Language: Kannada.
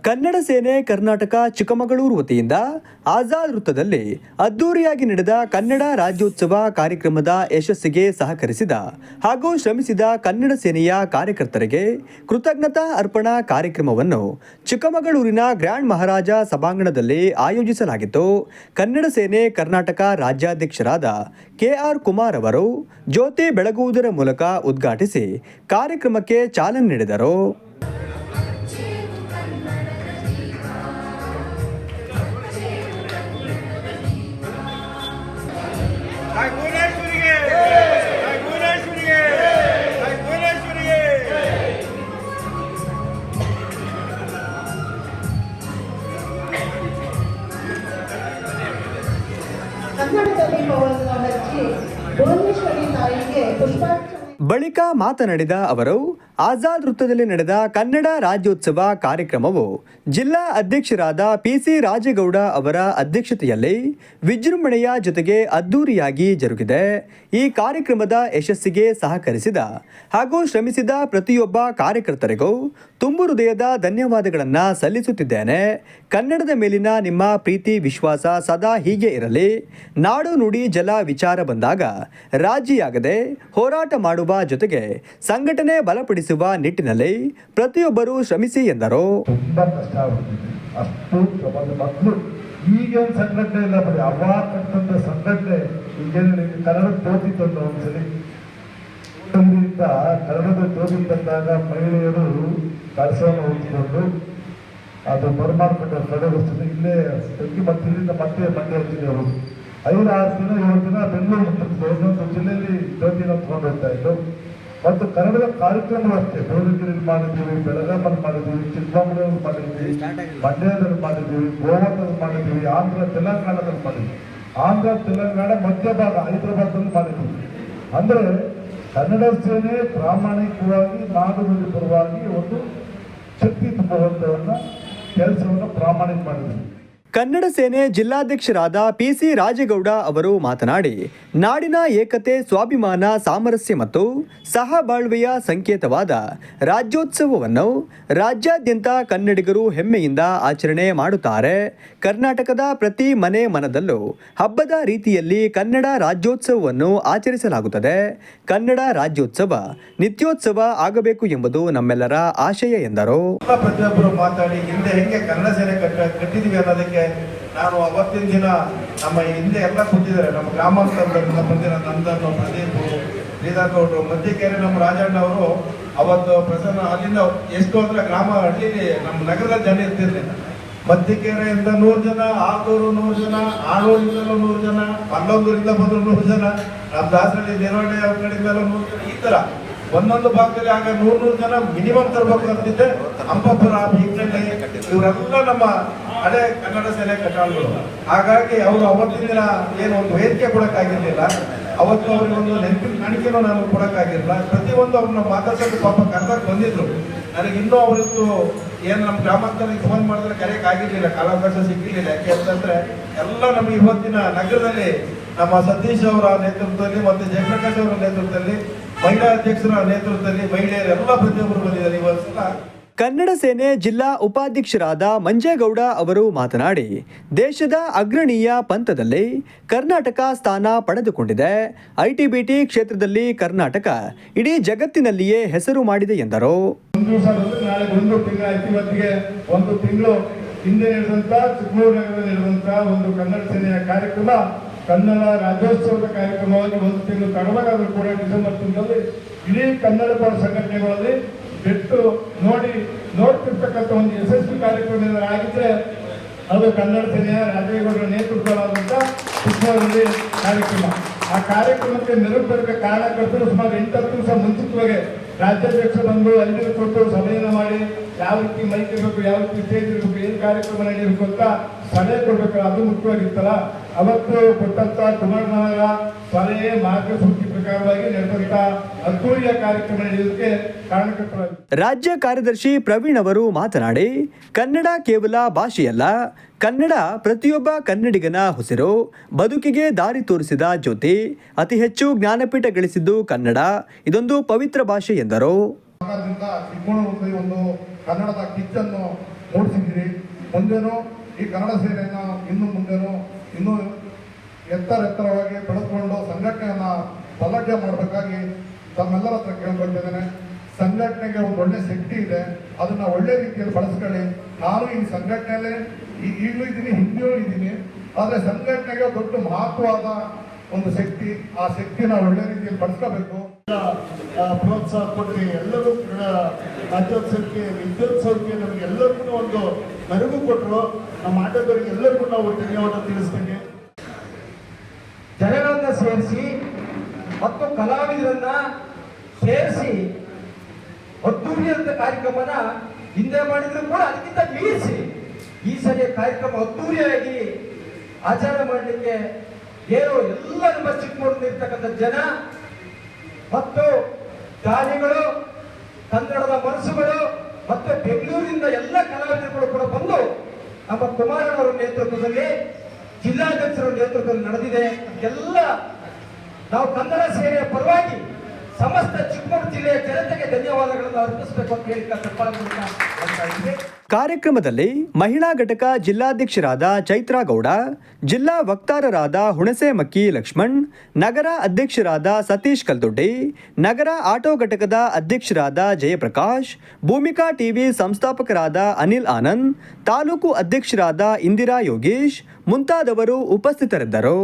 ಕನ್ನಡ ಸೇನೆ ಕರ್ನಾಟಕ ಚಿಕ್ಕಮಗಳೂರು ವತಿಯಿಂದ ಆಜಾದ್ ವೃತ್ತದಲ್ಲಿ ಅದ್ದೂರಿಯಾಗಿ ನಡೆದ ಕನ್ನಡ ರಾಜ್ಯೋತ್ಸವ ಕಾರ್ಯಕ್ರಮದ ಯಶಸ್ಸಿಗೆ ಸಹಕರಿಸಿದ ಹಾಗೂ ಶ್ರಮಿಸಿದ ಕನ್ನಡ ಸೇನೆಯ ಕಾರ್ಯಕರ್ತರಿಗೆ ಕೃತಜ್ಞತಾ ಅರ್ಪಣಾ ಕಾರ್ಯಕ್ರಮವನ್ನು ಚಿಕ್ಕಮಗಳೂರಿನ ಗ್ರ್ಯಾಂಡ್ ಮಹಾರಾಜ ಸಭಾಂಗಣದಲ್ಲಿ ಆಯೋಜಿಸಲಾಗಿತ್ತು. ಕನ್ನಡ ಸೇನೆ ಕರ್ನಾಟಕ ರಾಜ್ಯಾಧ್ಯಕ್ಷರಾದ KR ಕುಮಾರ್ ಅವರು ಜ್ಯೋತಿ ಬೆಳಗುವುದರ ಮೂಲಕ ಉದ್ಘಾಟಿಸಿ ಕಾರ್ಯಕ್ರಮಕ್ಕೆ ಚಾಲನೆ ನೀಡಿದರು. ಬಳಿಕ ಮಾತನಾಡಿದ ಅವರು, ಆಜಾದ್ ವೃತ್ತದಲ್ಲಿ ನಡೆದ ಕನ್ನಡ ರಾಜ್ಯೋತ್ಸವ ಕಾರ್ಯಕ್ರಮವು ಜಿಲ್ಲಾ ಅಧ್ಯಕ್ಷರಾದ PC ರಾಜೇಗೌಡ ಅವರ ಅಧ್ಯಕ್ಷತೆಯಲ್ಲಿ ವಿಜೃಂಭಣೆಯ ಜೊತೆಗೆ ಅದ್ದೂರಿಯಾಗಿ ಜರುಗಿದೆ. ಈ ಕಾರ್ಯಕ್ರಮದ ಯಶಸ್ಸಿಗೆ ಸಹಕರಿಸಿದ ಹಾಗೂ ಶ್ರಮಿಸಿದ ಪ್ರತಿಯೊಬ್ಬ ಕಾರ್ಯಕರ್ತರಿಗೂ ತುಂಬು ಹೃದಯದ ಧನ್ಯವಾದಗಳನ್ನು ಸಲ್ಲಿಸುತ್ತಿದ್ದೇನೆ. ಕನ್ನಡದ ಮೇಲಿನ ನಿಮ್ಮ ಪ್ರೀತಿ ವಿಶ್ವಾಸ ಸದಾ ಹೀಗೆ ಇರಲಿ. ನಾಡು ನುಡಿ ಜಲ ವಿಚಾರ ಬಂದಾಗ ರಾಜಿಯಾಗದೆ ಹೋರಾಟ ಮಾಡುವ ಜೊತೆಗೆ ಸಂಘಟನೆ ಬಲಪಡಿಸುವ ನಿಟ್ಟಿನಲ್ಲಿ ಪ್ರತಿಯೊಬ್ಬರು ಶ್ರಮಿಸಿ ಎಂದರು. ತುಂಬಾ ಕಷ್ಟ ಆಗುತ್ತಿದೆ. ಅಷ್ಟು ಮಕ್ಕಳು ಈಗೇನು ಸಂಘಟನೆ ಇಲ್ಲ, ಬರೀ ಅವಾಕಂತ ಸಂಘಟನೆ ಈಗೇನು ಕನ್ನಡ ಜ್ಯೋತಿ ತಂದು ಒಂದ್ಸಲಿ ಕನ್ನಡದ ಜ್ಯೋತಿ ತಂದಾಗ ಮಹಿಳೆಯರು ಕಳಸವನ್ನು ಹೊಂದಿಕೊಂಡು ಅದು ಬರಮಾಡ್ಕೊಂಡು ಕಡೆಗೊಳಿಸಿದ್ರು. ಇಲ್ಲೇ ಮತ್ತೆ ಇಲ್ಲಿಂದ ಮತ್ತೆ ಮಂಡ್ಯ ಜಿಲ್ಲೆ ಹೋಗಿ 5-6 ದಿನ 7 ದಿನ ಬೆಂಗಳೂರು ಮುಟ್ಟಿದ್ರು. ಒಂದೊಂದು ಜಿಲ್ಲೆಯಲ್ಲಿ ಜ್ಯೋತಿನ ತಗೊಂಡು ಹೋಗ್ತಾ ಇದ್ರು. ಮತ್ತು ಕನ್ನಡದ ಕಾರ್ಯಕ್ರಮಗಳು ಅಷ್ಟೇ ಬೇಲೂರಿನಲ್ಲಿ ಮಾಡಿದ್ದೀವಿ, ಬೆಳಗಾಮಲ್ಲಿ ಮಾಡಿದ್ದೀವಿ, ಚಿಕ್ಕಮಗಳೂರಲ್ಲಿ ಮಾಡಿದ್ದೀವಿ, ಮಂಡ್ಯದಲ್ಲಿ ಮಾಡಿದ್ದೀವಿ, ಗೋವಾದಲ್ಲಿ ಮಾಡಿದ್ದೀವಿ, ತೆಲಂಗಾಣದಲ್ಲಿ ಮಾಡಿದ್ದೀವಿ, ತೆಲಂಗಾಣ ಮಧ್ಯಭಾಗ ಹೈದರಾಬಾದ್ನಲ್ಲಿ ಮಾಡಿದ್ದೀವಿ. ಅಂದರೆ ಕನ್ನಡ ಸೇನೆ ಪ್ರಾಮಾಣಿಕವಾಗಿ ನಾಡು ನುಡಿ ಪರವಾಗಿ ಒಂದು ಶಕ್ತಿ ತುಂಬುವಂಥವನ್ನ ಕೆಲಸವನ್ನು ಪ್ರಾಮಾಣಿಕ ಮಾಡಿದ್ದೀವಿ. ಕನ್ನಡ ಸೇನೆ ಜಿಲ್ಲಾಧ್ಯಕ್ಷರಾದ PC ರಾಜೇಗೌಡ ಅವರು ಮಾತನಾಡಿ, ನಾಡಿನ ಏಕತೆ, ಸ್ವಾಭಿಮಾನ, ಸಾಮರಸ್ಯ ಮತ್ತು ಸಹಬಾಳ್ವೆಯ ಸಂಕೇತವಾದ ರಾಜ್ಯೋತ್ಸವವನ್ನು ರಾಜ್ಯಾದ್ಯಂತ ಕನ್ನಡಿಗರು ಹೆಮ್ಮೆಯಿಂದ ಆಚರಣೆ ಮಾಡುತ್ತಾರೆ. ಕರ್ನಾಟಕದ ಪ್ರತಿ ಮನೆ ಮನದಲ್ಲೂ ಹಬ್ಬದ ರೀತಿಯಲ್ಲಿ ಕನ್ನಡ ರಾಜ್ಯೋತ್ಸವವನ್ನು ಆಚರಿಸಲಾಗುತ್ತದೆ. ಕನ್ನಡ ರಾಜ್ಯೋತ್ಸವ ನಿತ್ಯೋತ್ಸವ ಆಗಬೇಕು ಎಂಬುದು ನಮ್ಮೆಲ್ಲರ ಆಶಯ ಎಂದರು. ಪ್ರತಿಯೊಬ್ಬರು ಮಾತಾಡಿ ಹಿಂದೆ ಹೆಂಗೆ ಕನ್ನಡ ಸೇನೆ ಕಟ್ಟಿದೀವಿ ಅನ್ನೋದಕ್ಕೆ ನಾನು ಅವತ್ತಿನ ದಿನ ನಮ್ಮ ಹಿಂದೆ ಎಲ್ಲ ಕೂತಿದ್ದಾರೆ. ನಮ್ಮ ಗ್ರಾಮಾಂತರದಿಂದ ಬಂದಿರೋ ನಂದನ್ನು, ಪ್ರದೀಪ್, ಶ್ರೀಧರ್ಗೌಡರು, ಮಧ್ಯಕೆರೆ ನಮ್ಮ ರಾಜಣ್ಣ ಅವರು ಅವತ್ತು ಪ್ರಸನ್ನ ಅಲ್ಲಿಂದ ಎಷ್ಟು ಅಂದ್ರೆ ಗ್ರಾಮ ಹಳ್ಳಿಲಿ ನಮ್ಮ ನಗರದ ಜನ ಇರ್ತಿರ್ಲಿಲ್ಲ. ಮಧ್ಯಕೆರೆಯಿಂದ 100 ಜನ, ಆಲೂರು 100 ಜನ, ಆಳೂರಿಂದಲೂ 100 ಜನ, ಪಲ್ಲೊಂದೂರಿಂದ ಬಂದ್ರು 100 ಜನ, ನಮ್ಮ ದಾಸರಳ್ಳಿ ದೇವರಳ್ಳಿ ಅವ್ರ ಕಡೆಯಿಂದಲೂ 100 ಜನ, ಈ ತರ ಒಂದೊಂದು ಭಾಗದಲ್ಲಿ ಆಗ 100 ಜನ ಮಿನಿಮಮ್ ತರಬೇಕು ಅಂತಿದ್ದೆ. ಅಂಬಾಪುರ, ಬೀಗ್ನಳ್ಳಿ ಇವರೆಲ್ಲ ನಮ್ಮ ಹಳೆ ಕನ್ನಡ ಸೇನೆ ಕಟ್ಟಾಳುಗಳು. ಹಾಗಾಗಿ ಅವರು ಅವತ್ತಿನ ದಿನ ಏನು ಒಂದು ವೇದಿಕೆ ಕೊಡಕ್ಕಾಗಿರ್ಲಿಲ್ಲ. ಅವತ್ತು ಅವ್ರಿಗೆ ಒಂದು ನೆನಪಿನ ಕಾಣಿಕೆನೂ ನಾನು ಕೊಡಕ್ಕಾಗಿರಲಿಲ್ಲ. ಪ್ರತಿಯೊಂದು ಅವ್ರನ್ನ ಮಾತಾಡ್ಸೋದು ಪಾಪ ಕರ್ನಾಟಕ ಬಂದಿದ್ರು. ನನಗೆ ಇನ್ನೂ ಅವರಿತ್ತು ಏನು ನಮ್ಮ ಗ್ರಾಮಾಂತರಕ್ಕೆ ಫೋನ್ ಮಾಡಿದ್ರೆ ಕರೆಯಕ್ಕೆ ಆಗಿರ್ಲಿಲ್ಲ, ಕಾಲಾವಕಾಶ ಸಿಕ್ಕಿರ್ಲಿಲ್ಲ. ಯಾಕೆ ಅಂತಂದ್ರೆ ಎಲ್ಲ ನಮಗೆ ಇವತ್ತಿನ ನಗರದಲ್ಲಿ ನಮ್ಮ ಸತೀಶ್ ಅವರ ನೇತೃತ್ವದಲ್ಲಿ ಮತ್ತು ಜಯಪ್ರಕಾಶ್ ಅವರ ನೇತೃತ್ವದಲ್ಲಿ, ಮಹಿಳಾ ಅಧ್ಯಕ್ಷರ ನೇತೃತ್ವದಲ್ಲಿ ಮಹಿಳೆಯರೆಲ್ಲ ಪ್ರತಿಯೊಬ್ಬರು ಬಂದಿದ್ದಾರೆ ಈ ವರ್ಷ. ಕನ್ನಡ ಸೇನೆ ಜಿಲ್ಲಾ ಉಪಾಧ್ಯಕ್ಷರಾದ ಮಂಜೇಗೌಡ ಅವರು ಮಾತನಾಡಿ, ದೇಶದ ಅಗ್ರಣೀಯ ಪಂಥದಲ್ಲಿ ಕರ್ನಾಟಕ ಸ್ಥಾನ ಪಡೆದುಕೊಂಡಿದೆ. ITBT ಕ್ಷೇತ್ರದಲ್ಲಿ ಕರ್ನಾಟಕ ಇಡೀ ಜಗತ್ತಿನಲ್ಲಿಯೇ ಹೆಸರು ಮಾಡಿದೆ ಎಂದರು. ನಾಳೆ 1 ತಿಂಗಳಾಯ್ತು. ಇವತ್ತಿಗೆ 1 ತಿಂಗಳು ಹಿಂದೆ ನಡೆದಂತ ಚಿಕ್ಕಮಗಳೂರು ನಗರದಲ್ಲಿ ನಡೆದಂತಹ ಒಂದು ಕನ್ನಡ ಸೇನೆಯ ಕಾರ್ಯಕ್ರಮ ಕನ್ನಡ ರಾಜ್ಯೋತ್ಸವದ ಕಾರ್ಯಕ್ರಮವಾಗಿ 1 ತಿಂಗಳು ತಡವಾದರೂ ಕೂಡ ಡಿಸೆಂಬರ್ ತಿಂಗಳಲ್ಲಿ ಇಡೀ ಕನ್ನಡ ಪರ ಸಂಘಟನೆಗಳಲ್ಲಿ ಬಿಟ್ಟು ನೋಡ್ತಿರ್ತಕ್ಕಂಥ ಒಂದು ಯಶಸ್ವಿ ಕಾರ್ಯಕ್ರಮ ಆಗಿದ್ರೆ ಅದು ಕನ್ನಡ ಸೇನೆಯ ರಾಜೇಗೌಡರ ನೇತೃತ್ವವಾದಂಥ ಚಿಕ್ಕಮಗಳೂರಲ್ಲಿ ಕಾರ್ಯಕ್ರಮ. ಆ ಕಾರ್ಯಕ್ರಮಕ್ಕೆ ನೆರವು ಬರಕ್ಕೆ ಕಾರಣಕರ್ತರು ಸುಮಾರು 8-10 ದಿವಸ ಮುಂಚಿತವಾಗಿ ರಾಜ್ಯಾಧ್ಯಕ್ಷ ಬಂದು ಅಲ್ಲಿ ಕೊಟ್ಟು ಸಭೆಯನ್ನು ಮಾಡಿ ಯಾವ ರೀತಿ ಮೈಕ್ ಇರಬೇಕು, ಯಾವ ರೀತಿ ಸ್ಟೇಜ್ ಇರಬೇಕು, ಏನು ಕಾರ್ಯಕ್ರಮ ನಡೆಯಬೇಕು ಅಂತ ಸಲಹೆ ಕೊಡ್ಬೇಕು. ಅದು ಮುಖ್ಯವಾಗಿತ್ತಲ್ಲ. ಅವತ್ತು ಕೊಟ್ಟಂತ ಕುಮಾರನವರ ಸಲಹೆ ಮಾರ್ಗಸೂಚಿ ಪ್ರಕಾರವಾಗಿ ನಡೆದಂತ ಅದ್ದೂರಿಯ ಕಾರ್ಯಕ್ರಮ ನಡೆಯೋದಕ್ಕೆ ಕಾರಣಕರ್ತರಾಗಿ ರಾಜ್ಯ ಕಾರ್ಯದರ್ಶಿ ಪ್ರವೀಣ್ ಅವರು ಮಾತನಾಡಿ, ಕನ್ನಡ ಕೇವಲ ಭಾಷೆಯಲ್ಲ, ಕನ್ನಡ ಪ್ರತಿಯೊಬ್ಬ ಕನ್ನಡಿಗನ ಉಸಿರು, ಬದುಕಿಗೆ ದಾರಿ ತೋರಿಸಿದ ಜ್ಯೋತಿ, ಅತಿ ಹೆಚ್ಚು ಜ್ಞಾನಪೀಠ ಗಳಿಸಿದ್ದು ಕನ್ನಡ, ಇದೊಂದು ಪವಿತ್ರ ಭಾಷೆ ಎಂದರು. ಒಂದು ಕನ್ನಡದ ಕಿಚ್ಚನ್ನು ಮೂಡಿಸಿದ್ದೀರಿ. ಮುಂದೇನು ಈ ಕನ್ನಡ ಸೇನೆಯನ್ನ ಇನ್ನು ಮುಂದೇನು ಇನ್ನೂ ಎತ್ತರವಾಗಿ ಬೆಳೆದುಕೊಂಡು ಸಂಘಟನೆಯನ್ನ ಬಲಕ್ಕೆ ಮಾಡಬೇಕಾಗಿ ತಮ್ಮೆಲ್ಲರ ಹತ್ರ ಕೇಳ್ಕೊಳ್ತಿದ್ದೇನೆ. ಸಂಘಟನೆಗೆ ಒಂದು ಒಳ್ಳೆ ಶಕ್ತಿ ಇದೆ, ಅದನ್ನ ಒಳ್ಳೆ ರೀತಿಯಲ್ಲಿ ಬಳಸ್ಕೊಳ್ಳಿ. ನಾನು ಈ ಸಂಘಟನೆಯಲ್ಲೇ ಈಗಲೂ ಇದ್ದೀನಿ, ಹಿಂದೆಯೂ ಇದ್ದೀನಿ. ಆದರೆ ಸಂಘಟನೆಗೆ ದೊಡ್ಡ ಮಹತ್ವವಾದ ಒಂದು ಶಕ್ತಿ, ಆ ಶಕ್ತಿನ ಒಳ್ಳೆ ರೀತಿಯಲ್ಲಿ ಬಳಸ್ಕೋಬೇಕು. ಪ್ರೋತ್ಸಾಹ ಕೊಡ್ರಿ ಎಲ್ಲರೂ ರಾಜ್ಯೋತ್ಸವಕ್ಕೆ ವಿದ್ಯೋತ್ಸವಕ್ಕೆ ನಮಗೆ ಎಲ್ಲರಿಗೂ ಒಂದು ಮೆರುಗು ಕೊಟ್ಟರು. ನಮ್ಮ ಆಟಗಾರರಿಗೆ ಎಲ್ಲರಿಗೂ ನಾವು ಧನ್ಯವಾದ ತಿಳಿಸ್ತೀನಿ. ಜನರನ್ನ ಸೇರಿಸಿ ಮತ್ತು ಕಲಾವಿದರನ್ನ ಸೇರಿಸಿ ಅದ್ದೂರಿಯಾದ ಕಾರ್ಯಕ್ರಮನ ಹಿಂದೆ ಮಾಡಿದ್ರು ಕೂಡ ಅದಕ್ಕಿಂತ ಮೀರಿಸಿ ಈ ಸಲ ಕಾರ್ಯಕ್ರಮ ಅದ್ದೂರಿಯಾಗಿ ಆಚರಣೆ ಮಾಡಲಿಕ್ಕೆ ಏನು ಎಲ್ಲ ನಮ್ಮ ಚಿಕ್ಕಮಗಳೂರಿರ್ತಕ್ಕಂಥ ಜನ ಮತ್ತು ದಾನಿಗಳು, ಕನ್ನಡದ ಮನಸ್ಸುಗಳು ಮತ್ತು ಬೆಂಗಳೂರಿನಿಂದ ಎಲ್ಲ ಕಲಾವಿದರುಗಳು ಕೂಡ ಬಂದು ನಮ್ಮ ಕುಮಾರಣ್ಣವರ ನೇತೃತ್ವದಲ್ಲಿ, ಜಿಲ್ಲಾಧ್ಯಕ್ಷರ ನೇತೃತ್ವದಲ್ಲಿ ನಡೆದಿದೆ. ಎಲ್ಲ ನಾವು ಕನ್ನಡ ಸೇನೆಯ ಪರವಾಗಿ ಸಮಸ್ತ ಚಿಕ್ಕಮಗಳೂರು ಜಿಲ್ಲೆಯ ಜನತೆಗೆ ಧನ್ಯವಾದಗಳನ್ನು ಅರ್ಪಿಸಬೇಕು ಅಂತ ಹೇಳಿ ತಪ್ಪಾಗಿದೆ. ಕಾರ್ಯಕ್ರಮದಲ್ಲಿ ಮಹಿಳಾ ಘಟಕ ಜಿಲ್ಲಾಧ್ಯಕ್ಷರಾದ ಚೈತ್ರಾ ಗೌಡ, ಜಿಲ್ಲಾ ವಕ್ತಾರರಾದ ಹುಣಸೆ ಮಕ್ಕಿ ಲಕ್ಷ್ಮಣ್, ನಗರ ಅಧ್ಯಕ್ಷರಾದ ಸತೀಶ್ ಕಲ್ದೊಡ್ಡಿ, ನಗರ ಆಟೋ ಘಟಕದ ಅಧ್ಯಕ್ಷರಾದ ಜಯಪ್ರಕಾಶ್, ಭೂಮಿಕಾ ಟಿವಿ ಸಂಸ್ಥಾಪಕರಾದ ಅನಿಲ್ ಆನಂದ್, ತಾಲೂಕು ಅಧ್ಯಕ್ಷರಾದ ಇಂದಿರಾ ಯೋಗೀಶ್ ಮುಂತಾದವರು ಉಪಸ್ಥಿತರಿದ್ದರು.